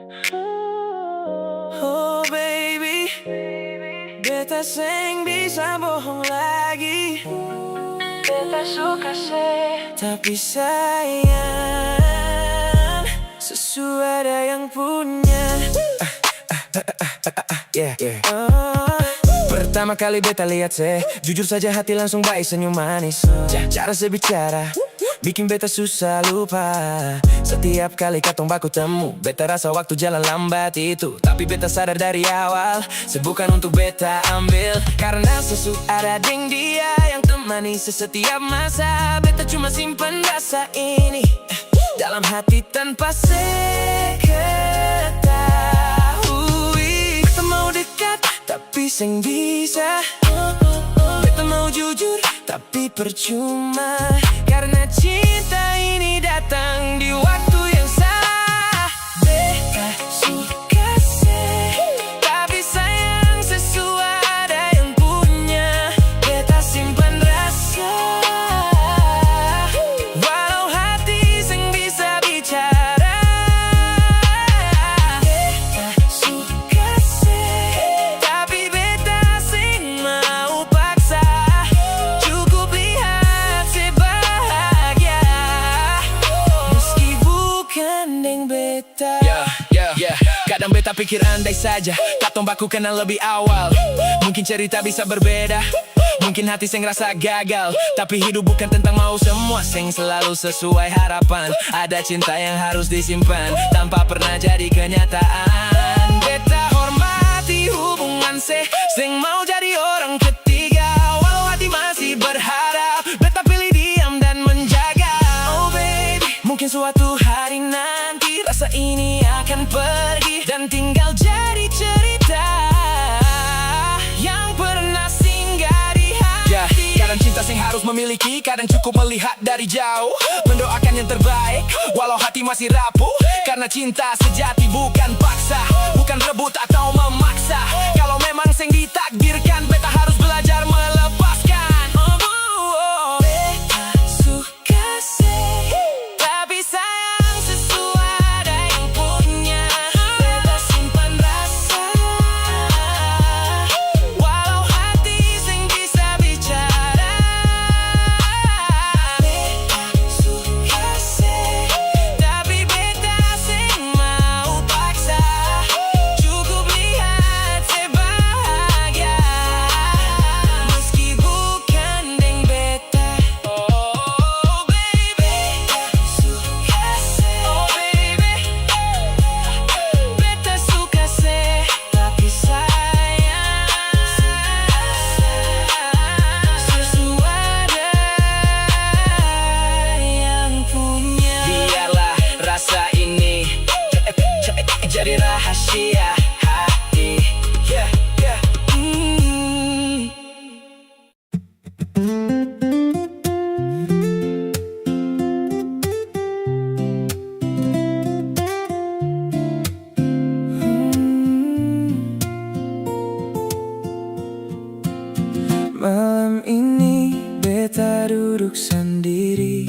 Oh baby, beta seng bisa bohong lagi. Beta suka sih, tapi sayang sesuai ada yang punya. Pertama kali beta lihat seh, jujur saja hati langsung baik senyum manis. Cara sebicara bikin beta susah lupa. Setiap kali katong baku temu, beta rasa waktu jalan lambat itu. Tapi beta sadar dari awal, bukan untuk beta ambil. Karena ada deng dia yang temani setiap masa. Beta cuma simpan rasa ini dalam hati tanpa seketahui. Beta mau dekat tapi seng bisa. Beta mau jujur tapi percuma. Karena cinta ini datang di waktu yang salah. Beta suka sih, tapi sayang sesuai ada yang punya. Beta simpan rasa, walau hati seng bisa bicara. Beta suka sih, tapi beta seng mau paksa. Cukup lihat sebahagia, meski bukan deng beta. Kadang beta pikir andai saja katong baku kenal lebih awal, mungkin cerita bisa berbeda. Mungkin hati seng rasa gagal, tapi hidup bukan tentang mau semua seng selalu sesuai harapan. Ada cinta yang harus disimpan tanpa pernah jadi kenyataan. Beta hormati hubungan seng mau jadi orang ketiga. Walau hati masih berharap, beta pilih diam dan menjaga. Oh baby, mungkin suatu hari nanti rasa ini akan pergi dan tinggal jadi cerita yang pernah singgah di hati. Kadang cinta sing harus memiliki, kadang cukup melihat dari jauh, mendoakan yang terbaik walau hati masih rapuh. Karena cinta sejati bukan paksa, bukan rebut atau memaksa. Kalau memang sing ditakdirkan, beta harus belajar melepaskan. Beta suka sih, tapi sayang sesuai ada yang punya. Beta simpan rasa, walau hati sing bisa bicara. Beta suka sih, tapi beta sing mau paksa. Cukup lihat sebahagia, meski bukan deng beta. Oh baby, suka sih. Oh baby, beta suka sih, tapi sayang sesuai ada yang punya. Biarlah rasa ini jadi rahasia hati. Malam ini beta duduk sendiri,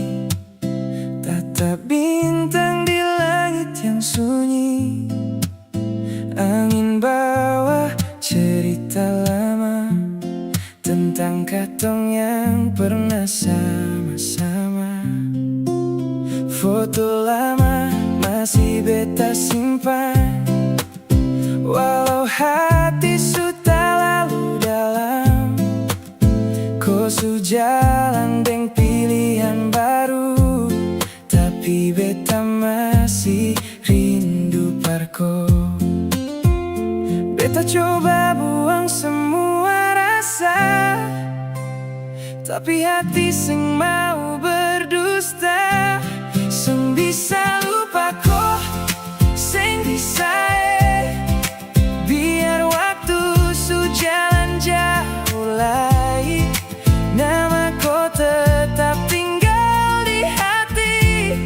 tatap bintang di langit yang sunyi. Angin bawa cerita lama tentang katong yang pernah sama-sama. Foto lama masih beta simpan, walau hati sudah lalu dalam. Kau jalan deng pilihan baru, tapi beta masih rindu parko. Beta coba buang semua rasa, tapi hati seng mau berdusta. Seng bisa lupa kau, seng bisa biar waktu jalan jauh lagi. Nama kau tetap tinggal di hati,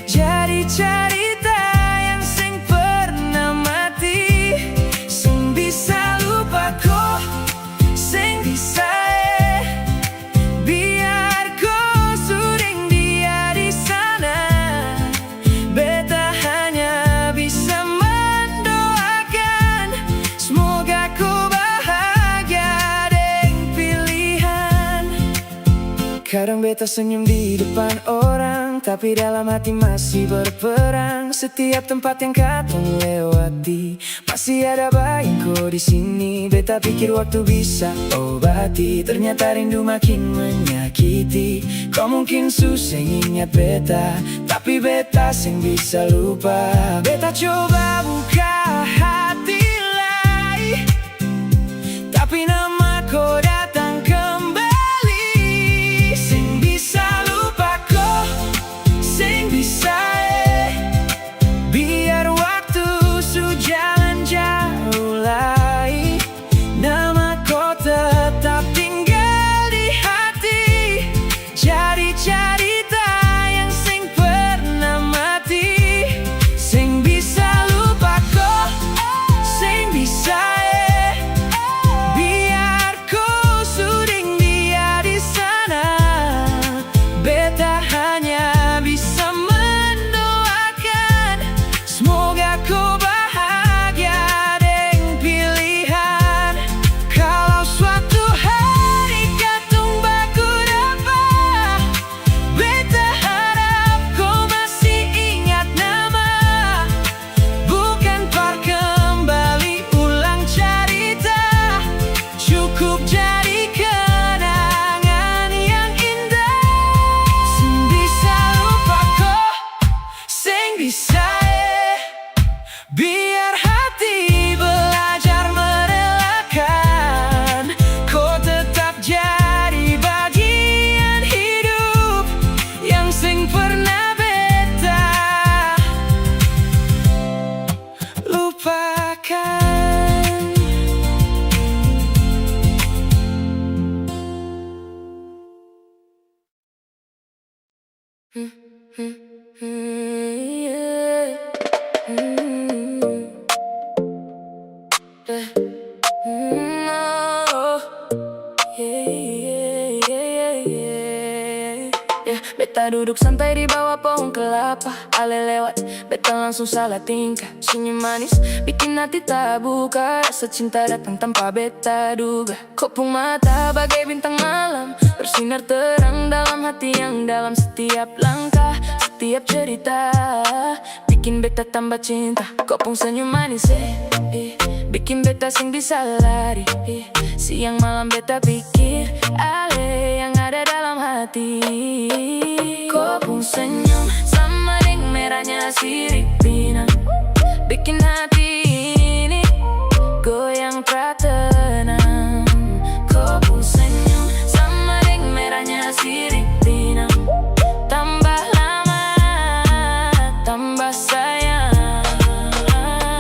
jadi cerita yang seng pernah mati. Seng bisa lupa kau, seng bisa biar kau sering dia di sana. Beta hanya bisa beta senyum di depan orang, tapi dalam hati masih berperang. Setiap tempat yang katong lewati, masih ada bayangku di sini. Beta pikir waktu bisa obati, ternyata rindu makin menyakiti. Kau mungkin susah ingat beta, tapi beta sing bisa lupa. Beta coba buka hati lai, tapi nama kau datang kembali. Sing bisa lupa kau, sing bisa biar waktu sujalan jauh lai. Nama kau tetap tinggal di hati, jadi cerita yang sing pernah mati. Sing bisa lupa kau, sing bisa biar kau suding dia di sana. Beta hanya bisa mendoakan, semoga kau bahagia dengan pilihan. Kalau suatu hari katong baku dapat, beta harap kau masih ingat nama. Bukan par kembali ulang cerita, cukup jadi kenangan yang indah. Sing bisa lupa kau, sing bisa biar hati belajar merelakan. Kau tetap jadi bagian hidup yang sing pernah beta lupakan. Beta duduk santai di bawah pohon kelapa, ale lewat, beta langsung salah tingkah. Senyum manis bikin hati tak buka, rasa cinta datang tanpa beta duga. Kopong mata bagai bintang malam, bersinar terang dalam hati yang dalam. Setiap langkah, setiap cerita bikin beta tambah cinta. Kopong senyum manis bikin beta sing bisa lari. Siang malam beta pikir ale yang ada dalam hati. Kopong senyum sama ring merahnya sirip pinang, bikin hati ini goyang tak tenang. Kopong senyum sama ring merahnya sirip pinang, tambah lama tambah sayang.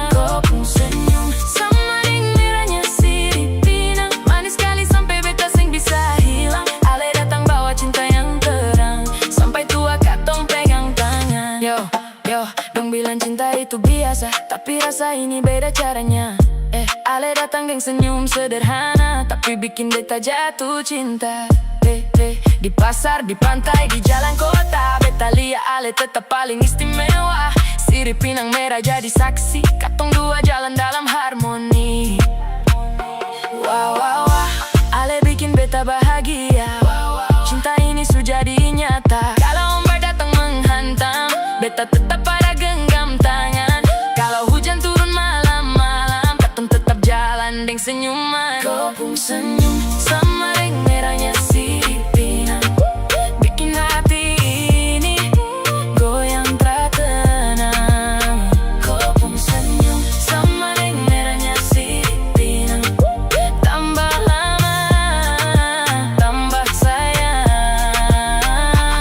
Kopong senyum sama ring merahnya sirip pinang, manis sekali sampai beta sing bisa hilang. Ale datang bawa cinta yang terang, sampai tua katong pegang tangan. Yo, dong bilang cinta itu biasa, tapi rasa ini beda caranya. Ale datang geng senyum sederhana, tapi bikin beta jatuh cinta. Di pasar, di pantai, di jalan kota, beta lihat ale tetap paling istimewa. Sirip pinang merah jadi saksi, katong dua jalan dalam harmoni. Wow, ale bikin beta bahagia. Cinta ini sudah jadi nyata. Kalau ombak datang menghantam, beta tetap pada genggam tangan. Kalau hujan turun malam-malam, katong tetap jalan deng senyuman. Kopong senyum sama ring merahnya sirip pinang, bikin hati ini goyang tak tenang. Kopong senyum sama ring merahnya sirip pinang, tambah lama tambah sayang.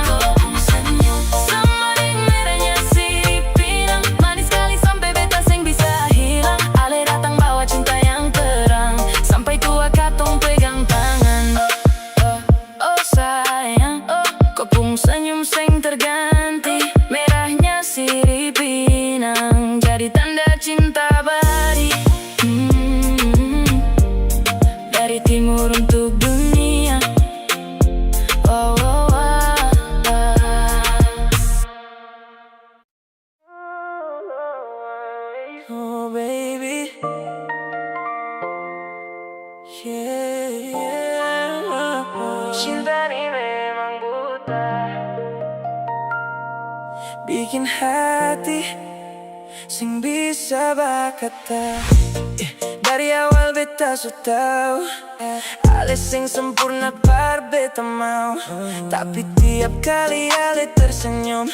Kopong senyum sama ring merahnya sirip pinang, manis sekali sampai beta sing bisa hilang. Ale datang bawa cinta yang terang, sampai tua katong pegang tangan. Oh sayang, kopong senyum sing terganti, merahnya sirip pinang jadi tanda cinta abadi. Dari timur untuk dunia. Oh baby, yeah. Cinta ini memang buta. bikin hati sing bisa berkata. Dari awal beta su tau ale sing sempurna par beta mau. Tapi tiap kali ale tersenyum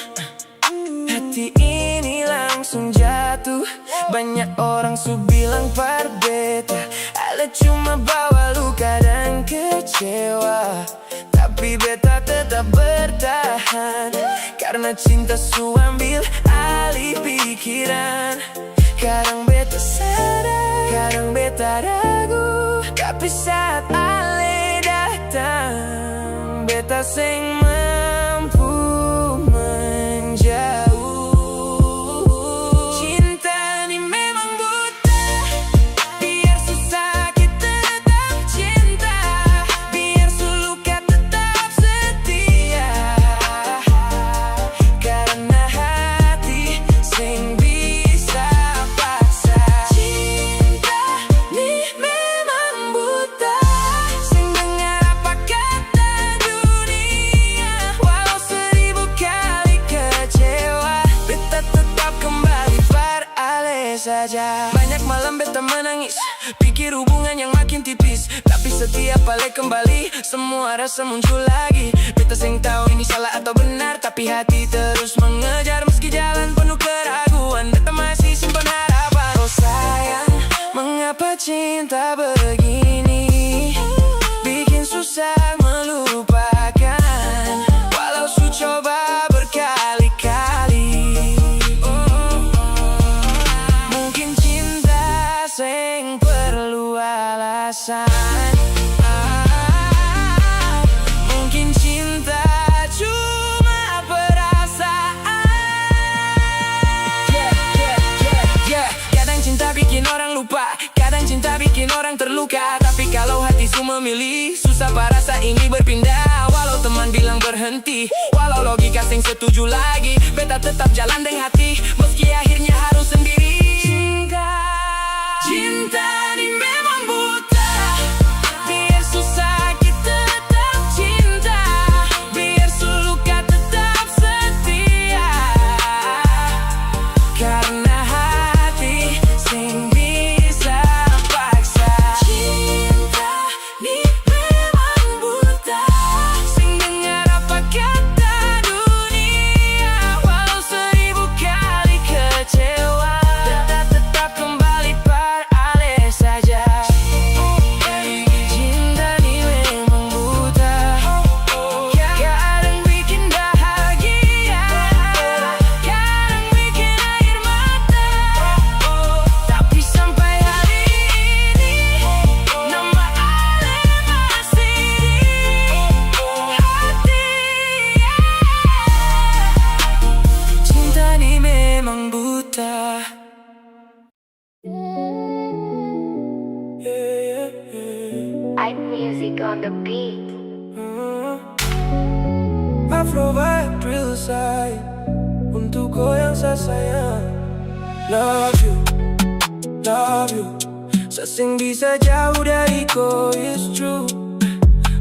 hati ini langsung jatuh. Banyak orang su bilang par beta ale cuma bawa luka dan kecewa. Tapi beta tetap bertahan karena cinta su ambil alih pikiran. Kadang beta sadar, kadang beta ragu, tapi saat ale datang beta sing mampu menjauh. Cinta ni memang buta, biar susah kita tetap cinta, biar suluka tetap setia. Karena hati sing bisa paksa. Cinta ni memang buta, sing dengar apa kata dunia. Walau 1000 kali kecewa, beta tetap kembali par ale saja. Banyak malam beta menangis, pikir hubungan yang makin tipis. Tapi setiap ale kembali, semua rasa muncul lagi. Beta sing tahu ini salah atau benar, tapi hati terus mengejar. Meski jalan penuh keraguan, beta masih simpan harapan. Oh sayang, mengapa cinta begini, bikin susah melupakan. Walau su coba berkali-kali. Mungkin cinta sing perlu alasan. Mungkin cinta cuma perasaan. Kadang cinta bikin orang lupa, kadang cinta bikin orang terluka. Tapi kalau hati su memilih, susah rasa ini berpindah. Walau teman bilang berhenti, walau logika sing setuju lagi, beta tetap jalan dengan hati, meski akhirnya harus sendiri. Cinta ni memang buta, biar susah kita tetap cinta, biar suluka tetap setia. Karena hati sing bisa paksa. Cinta ni memang buta, sing dengar apa kata dunia. Walau 1000 kali kecewa, beta tetap kembali par ale saja. Cinta ni memang buta, kadang bikin bahagia, kadang bikin air mata. Tapi sampai hari ini, nama ale masih di hati. Cinta ni memang buta. I music on the beat. Afro vibe real side untuk kau yang saya sayang. Love you, love you. Sesing bisa jauh dari kau is true.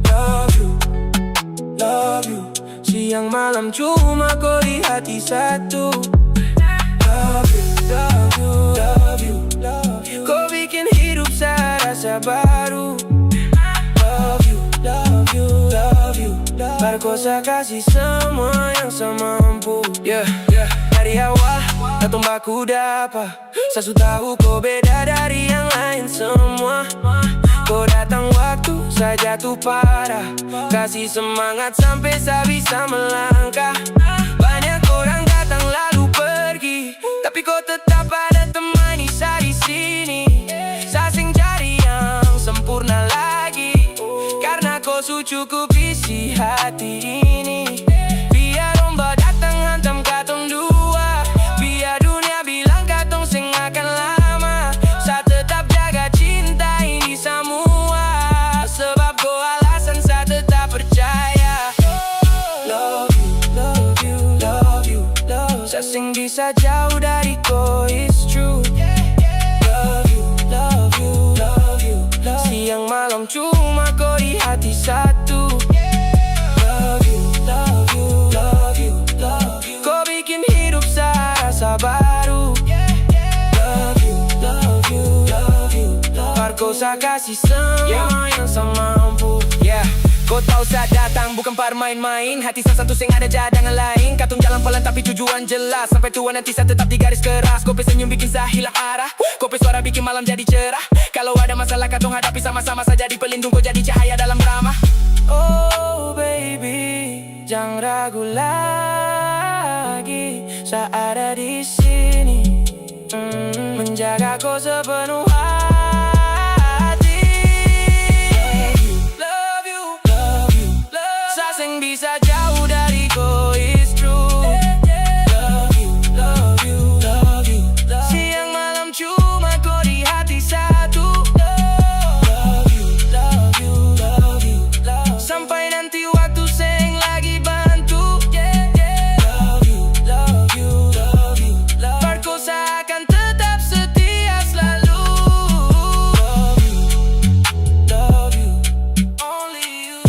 Love you, love you. Siang malam cuma kau di hati satu. Love you, love you, love you, love you. Kau bikin hidup saya rasa baru. Love you, love you, love you, love you. Perkosa kasih semua yang semampu. Dari awal datang baku dapa, saya su tahu kau beda dari yang lain semua. Kau datang waktu saya jatuh parah, kasih semangat sampai saya bisa melangkah. Banyak orang datang lalu pergi, tapi kau tetap ada temani saya di sini. Saya sing cari yang sempurna lagi, karena kau su cukup isi hati ini. Biar ombak datang hantam katong dua, biar dunia bilang katong sing akan lama, saya tetap jaga cinta ini semua. Sebab kau alasan saya tetap percaya. Love you, love you, love you, love you. Saya sing bisa jauh dari kau is true. Love you, love you, love you, love you. Siang malam cuma kau di hati satu. Love you, love you, love you, love you. Kau bikin hidup usah kasih semua yang sama mampu. Yeah. Kau tahu saat datang bukan permain-main. Hati satu sing ada cadangan lain. Katung jalan pelan tapi tujuan jelas. Sampai tua nanti saya tetap di garis keras. Kopi senyum bikin saya hilang arah. Kopi suara bikin malam jadi cerah. Kalau ada masalah katung hadapi sama-sama saja. Di pelindung kau jadi cahaya dalam drama. Oh baby, jangan ragu lagi. Saya ada di sini menjaga kau sepenuh hati. Bisa jauh dari kau is true. Love you, love you, love you, love. Siang malam cuma kau di hati satu. Love you, love you, love you, love. Sampai nanti waktu seng lagi bantu. Love you, love you, love you, love. Perkosa akan tetap setia selalu. Love you, love you, only you,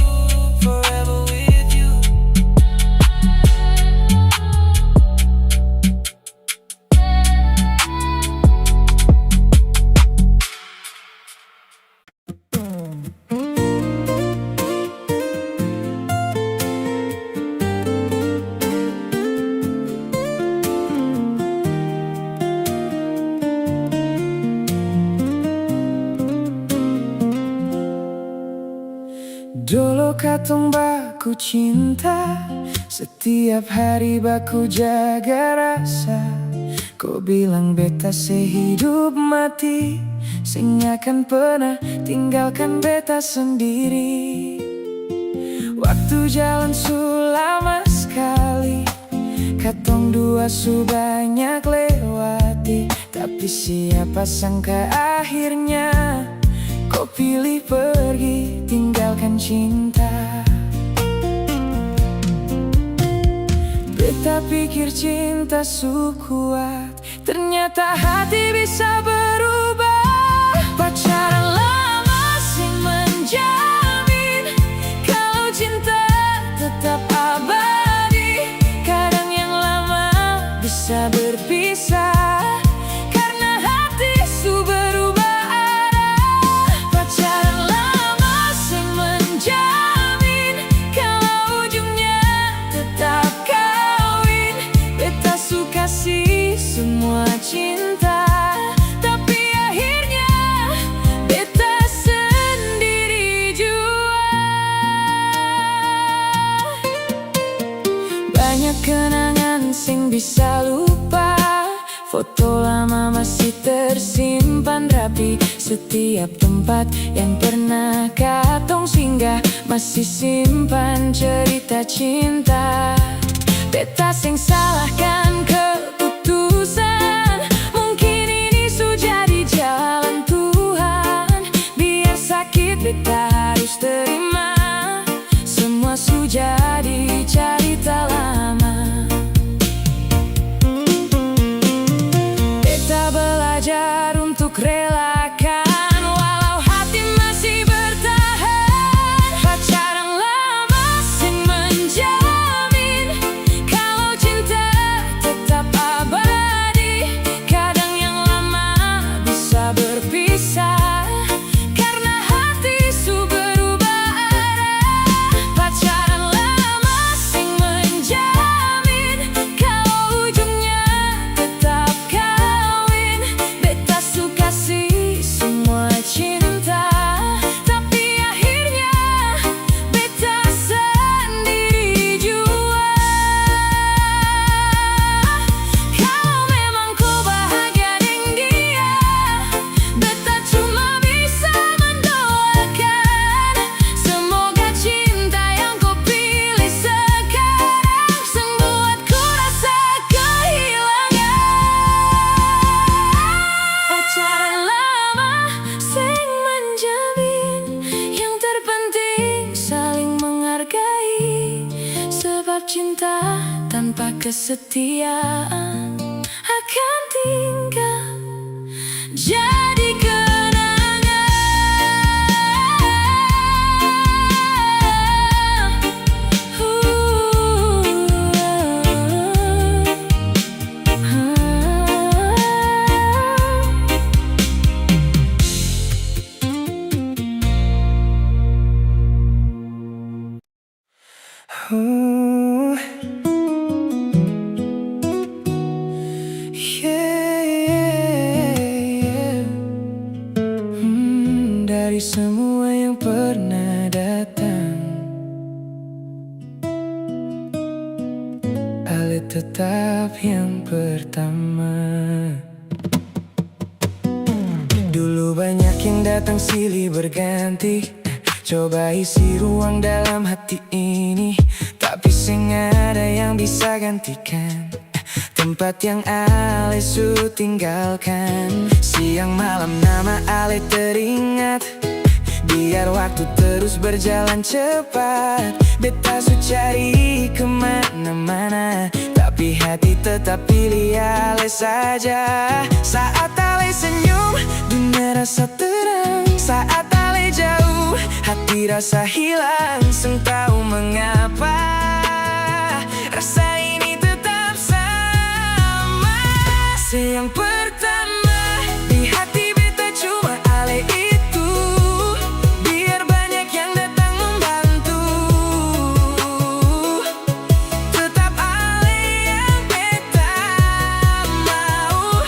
forever with. Dulu katong baku cinta, setiap hari baku jaga rasa. Kau bilang beta sehidup mati, sing akan pernah tinggalkan beta sendiri. Waktu jalan sulama sekali, katong dua su banyak lewati. Tapi siapa sangka akhirnya kau pilih pergi, tinggalkan cinta. Beta pikir cinta su kuat, ternyata hati bisa berubah. Pacaran lama sing menjamin kalau cinta tetap abadi. Kadang yang lama bisa berpisah. Semua cinta, tapi akhirnya beta sendiri jua. Banyak kenangan sing bisa lupa. Foto lama masih tersimpan rapi. Setiap tempat yang pernah katong singgah masih simpan cerita cinta. Beta sing salahkan keputusan, mungkin ini sudah di jalan Tuhan. Biar sakit beta harus terima, semua sudah di cerita lama. Beta belajar untuk relakan, walau hati masih bertahan. Pacaran lama sing menjamin kalau cinta tetap abadi. Kadang yang lama bisa berpisah karena hati su berubah arah. Pacaran lama sing menjamin kalau ujungnya tetap kawin. Beta su kasih semua cinta, tapi akhirnya beta sendiri jua. Kalau memang kau bahagia dengan dia, beta cuma bisa mendoakan. Semoga cinta yang kau pilih sekarang sembuat ku rasa kehilangan. Pacaran lama sing menjamin, yang terpenting saling menghargai. Sebab cinta tanpa kesetiaan akan tinggal jadi kenangan. yang datang silih berganti. Coba isi ruang dalam hati ini, tapi sing ada yang bisa gantikan tempat yang Ale su tinggalkan. Siang malam nama Ale teringat, biar waktu terus berjalan cepat. Beta su cari kemana-mana, tapi hati tetap pilih Ale saja. Saat Ale senyum, dunia rasa terang. Saat Ale jauh, hati rasa hilang. Seng tahu mengapa rasa ini tetap sama. Yang pertama di hati beta cuma Ale itu. Biar banyak yang datang membantu, tetap Ale yang beta mau.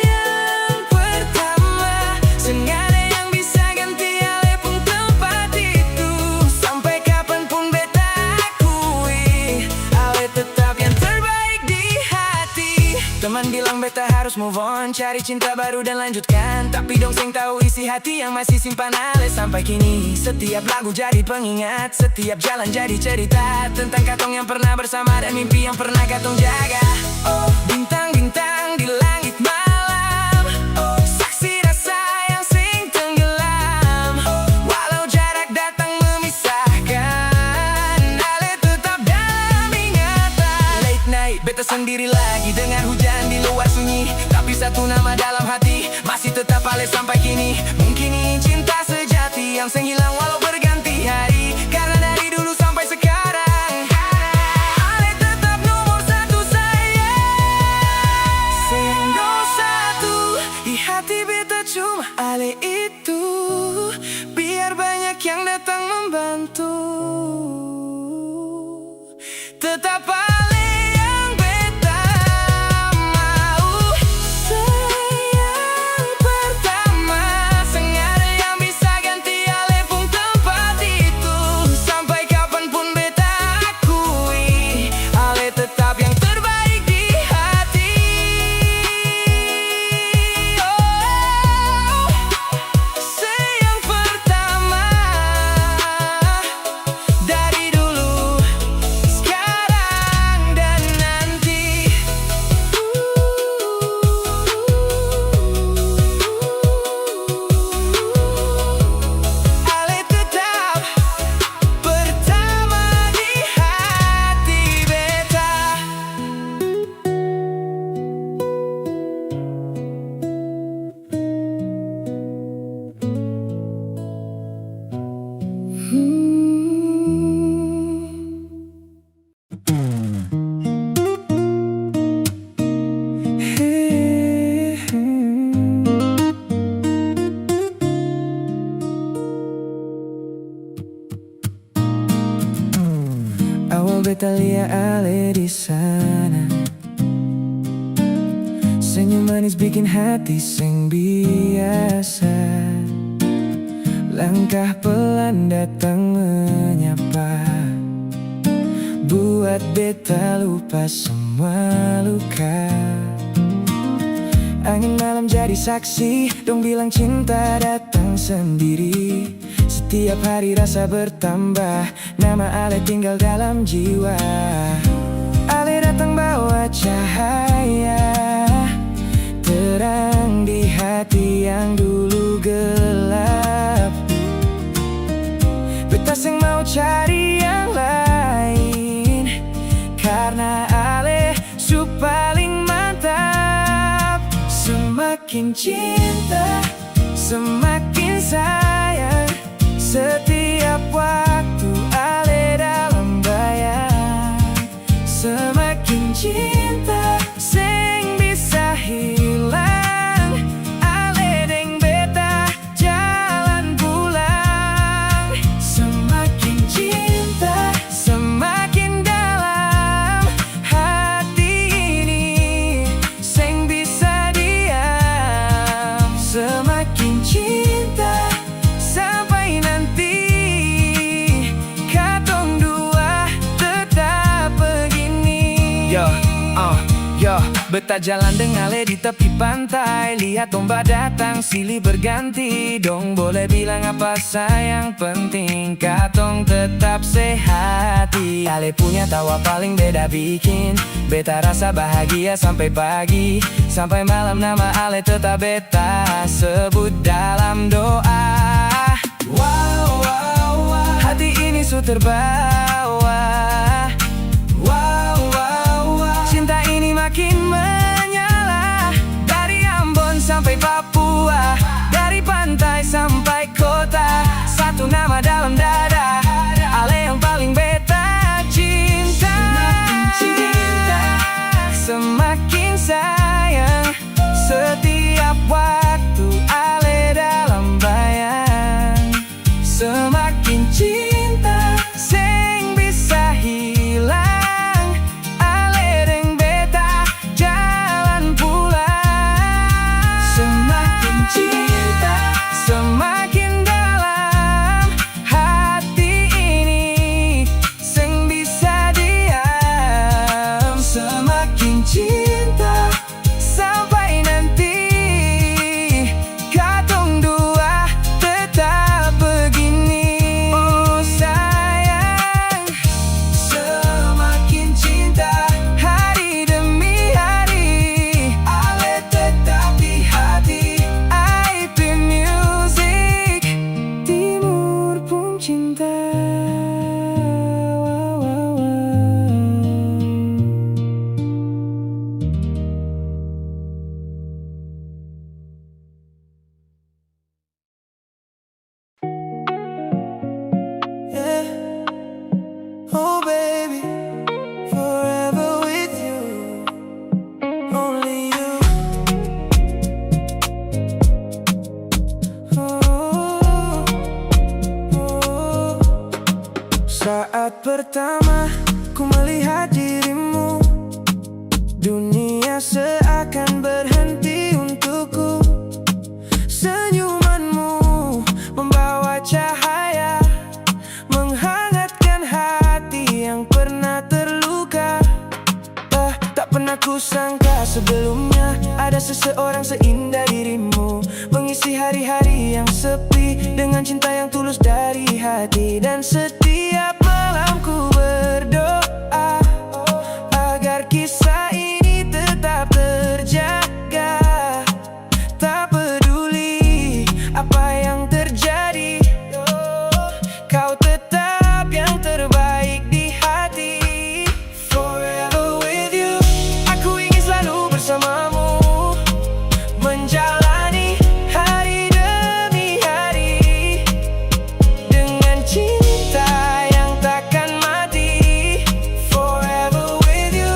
Yang pertama, sengaja yang bisa ganti Ale pun tempat itu. Sampai kapanpun beta akui, Ale tetap yang terbaik di hati. Teman bilang beta harus move on, cari cinta baru dan lanjutkan. Tapi dong seng tahu isi hati yang masih simpan Ale sampai kini. Setiap lagu jadi pengingat, setiap jalan jadi cerita tentang katong yang pernah bersama dan mimpi yang pernah katong jaga. Oh, bintang-bintang di langit malam, oh, saksi rasa yang sing tenggelam. Oh, walau jarak datang memisahkan, Ale tetap dalam ingatan. Late night, beta sendiri lagi dengar hujan di luar sunyi, tapi satu nama dalam hati masih tetap Ale sampai kini. Mungkin ini cinta sejati yang seng hilang walau berganti hari. Karena dari dulu sampai sekarang, Ale tetap nomor satu sayang. Nomor satu di hati beta cuma Ale itu. Biar banyak yang datang membantu, tetap Ale yang beta mau. Yang pertama, sengaja yang bisa ganti Ale pun tempat itu. Sampai kapanpun beta akui, Ale tetap yang terbaik di hati. Oh, yang pertama dari dulu, sekarang dan nanti. Ale tetap pertama di hati beta. Awal beta liat Ale di sana, senyum manis bikin hati sing biasa. Langkah pelan datang menyapa, buat beta lupa semua luka. Angin malam jadi saksi, dong bilang cinta datang sendiri. Setiap hari rasa bertambah, nama Ale tinggal dalam jiwa. Ale datang bawa cahaya, terang di hati yang dulu gelap. Beta seng mau cari yang lain, karena Ale su paling mantap. Semakin cinta, semakin sayang. Setiap waktu Ale dalam bayang. Semakin cinta, seng bisa hilang. Ale deng beta jalan pulang. Semakin cinta, semakin dalam hati ini, seng bisa diam. Semakin cinta sampai nanti. Beta jalan dengar di tepi pantai, lihat ombak datang silih berganti. Dong boleh bilang apa sayang, penting katong tetap sehati. Ale punya tawa paling beda bikin beta rasa bahagia sampai pagi. Sampai malam nama Ale tetap beta sebut dalam doa. Wow, wow, wow. Hati ini su terbawa. Wow, wow, wow. Cinta ini makin menyala. Dari Ambon sampai Papua, dari pantai sampai kota. Satu nama dalam dada, Ale yang paling beta cinta. Semakin sayang, setiap waktu Ale dalam bayang. Semakin cinta, seng bisa hilang. Ale deng beta jalan pulang. Semakin cinta, semakin dalam hati ini, seng bisa diam. Semakin cinta sampai nanti katong dua tetap begini. Oh sayang, semakin cinta hari demi hari, Ale tetap di hati. IP Music, Timur pun cinta. Wow, wow, wow. Yeah. Oh baby, forever with you, only you. Oh, oh. Saat pertama ku melihat dirimu, dunia seakan berhenti untukku. Senyumanmu membawa cahaya, menghangatkan hati yang pernah terluka. Tak pernah kusangka sebelumnya ada seseorang seindah dirimu, mengisi hari-hari yang sepi dengan cinta yang tulus dari hati. Dan setiap malam ku berdoa agar kisah ini tetap terjaga. Tak peduli apa yang terjadi, kau tetap yang terbaik di hati. Forever with you, aku ingin selalu bersamamu, menjalani hari demi hari dengan cinta yang takkan mati. Forever with you,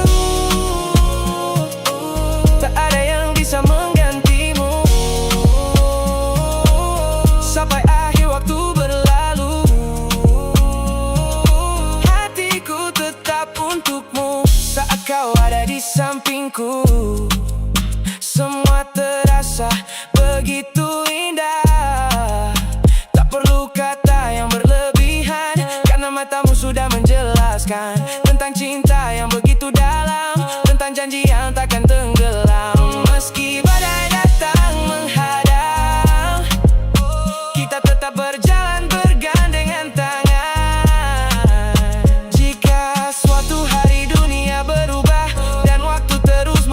tak ada yang bisa menggantimu. Sampai akhir waktu berlalu, hatiku tetap untukmu. Saat kau ada di sampingku, semua terasa begitu indah. Tak perlu kata yang berlebihan, karena matamu sudah menjelaskan tentang cinta yang begitu dalam, tentang janji yang takkan tenggelam. Meski badai datang menghadang, kita tetap berjalan bergandengan tangan. Jika suatu hari dunia berubah dan waktu terus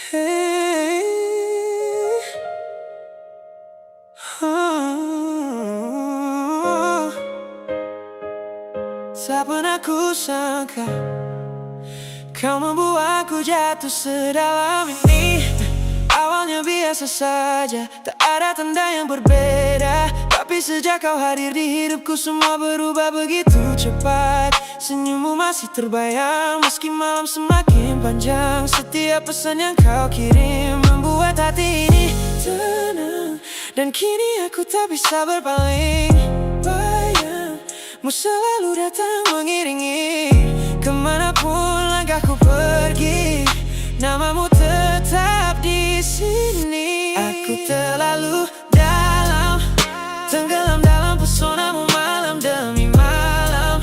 Hey. Tak pernah ku sangka kau membuatku jatuh sedalam ini. Awalnya biasa saja, tak ada tanda yang berbeda. Tapi sejak kau hadir di hidupku, semua berubah begitu cepat. Senyummu masih terbayang meski malam semakin panjang. Setiap pesan yang kau kirim membuat hati ini tenang. Dan kini aku tak bisa berpaling. Bayangmu selalu datang mengiringi kemanapun langkahku pergi. Namamu tetap di sini. Aku terlalu dalam, tenggelam dalam pesonamu malam demi malam.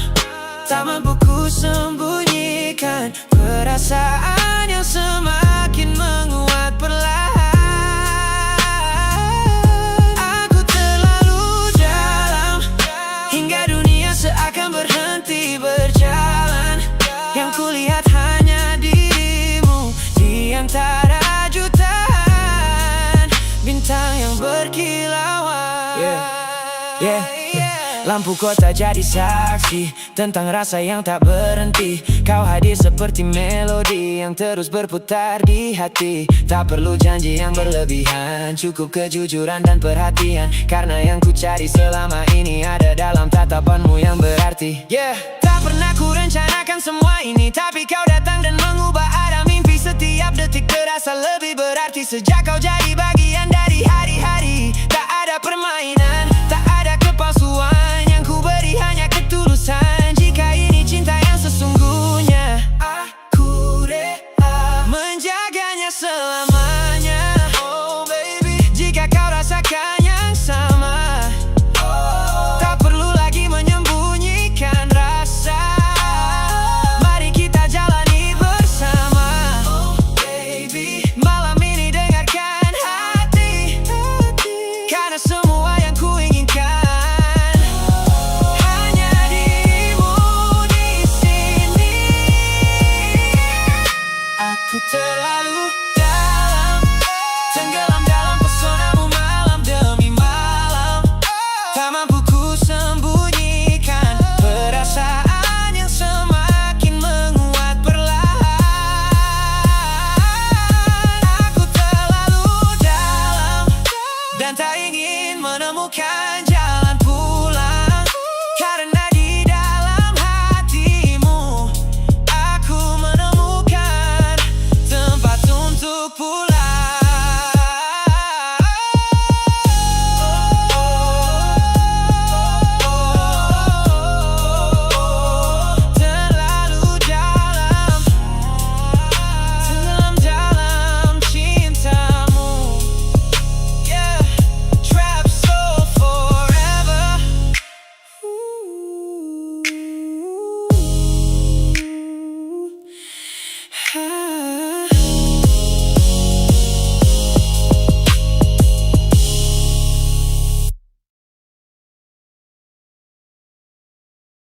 Tak mampu ku sembunyikan perasaan yang semakin menguat perlahan. Aku terlalu dalam, hingga dunia seakan berhenti berjalan. Yang kulihat hanya dirimu di antara jutaan bintang yang berkilauan. Lampu kota jadi saksi tentang rasa yang tak berhenti. Kau hadir seperti melodi yang terus berputar di hati. Tak perlu janji yang berlebihan, cukup kejujuran dan perhatian. Karena yang ku cari selama ini ada dalam tatapanmu yang berarti. Tak pernah ku rencanakan semua ini, tapi kau datang dan mengubah arah mimpi. Setiap detik terasa lebih berarti sejak kau jadi